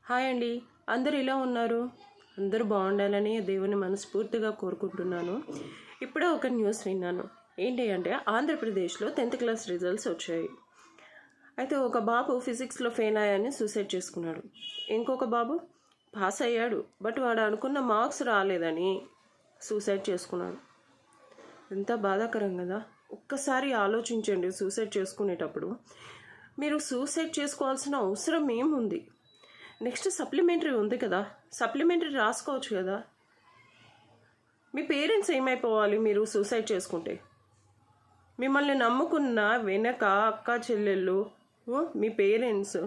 Hi అండి, అందరు ఇలా ఉన్నారు? అందరూ బాగుండాలని దేవుని మనస్ఫూర్తిగా కోరుకుంటున్నాను. ఇప్పుడే ఒక న్యూస్ విన్నాను. ఏంటి అంటే ఆంధ్రప్రదేశ్లో 10th క్లాస్ రిజల్ట్స్ వచ్చాయి. అయితే ఒక బాబు ఫిజిక్స్లో ఫెయిల్ అయ్యాని సూసైడ్ చేసుకున్నాడు. ఇంకొక బాబు పాస్ అయ్యాడు, బట్ వాడు అనుకున్న మార్క్స్ రాలేదని సూసైడ్ చేసుకున్నాడు. ఎంత బాధాకరం కదా. ఒక్కసారి ఆలోచించండి, సూసైడ్ చేసుకునేటప్పుడు మీరు సూసైడ్ చేసుకోవాల్సిన అవసరం ఏముంది? నెక్స్ట్ సప్లిమెంటరీ ఉంది కదా, సప్లిమెంటరీ రాసుకోవచ్చు కదా. మీ పేరెంట్స్ ఏమైపోవాలి మీరు సూసైడ్ చేసుకుంటే? మిమ్మల్ని నమ్ముకున్న వెనక అక్క చెల్లెళ్ళు, మీ పేరెంట్స్,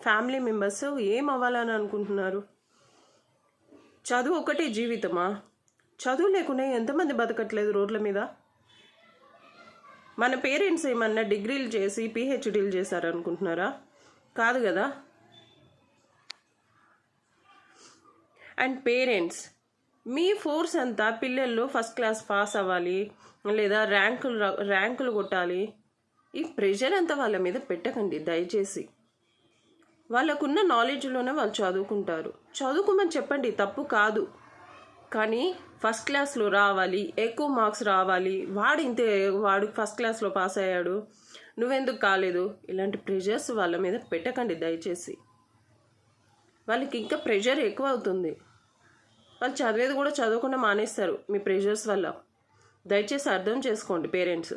ఫ్యామిలీ మెంబర్స్ ఏం అవ్వాలని అనుకుంటున్నారు? చదువు ఒకటే జీవితమా? చదువు లేకుండా ఎంతమంది బతకట్లేదు రోడ్ల మీద? మన పేరెంట్స్ ఏమన్నా డిగ్రీలు చేసి పిహెచ్డీలు చేశారనుకుంటున్నారా? కాదు కదా. అండ్ పేరెంట్స్, మీ ఫోర్స్ అంతా పిల్లల్లో ఫస్ట్ క్లాస్ పాస్ అవ్వాలి లేదా ర్యాంకులు కొట్టాలి. ఈ ప్రెషర్ అంతా వాళ్ళ మీద పెట్టకండి దయచేసి. వాళ్ళకున్న నాలెడ్జ్లోనే వాళ్ళు చదువుకుంటారు. చదువుకోమని చెప్పండి, తప్పు కాదు. కానీ ఫస్ట్ క్లాస్లో రావాలి, ఎక్కువ మార్క్స్ రావాలి, వాడు ఫస్ట్ క్లాస్లో పాస్ అయ్యాడు, నువ్వెందుకు కాలేదు, ఇలాంటి ప్రెషర్స్ వాళ్ళ మీద పెట్టకండి దయచేసి. వాళ్ళకి ఇంకా ప్రెషర్ ఎక్కువ అవుతుంది. వాళ్ళు చదివేది కూడా చదవకుండా మానేస్తారు మీ ప్రెషర్స్ వల్ల. దయచేసి అర్థం చేసుకోండి పేరెంట్స్.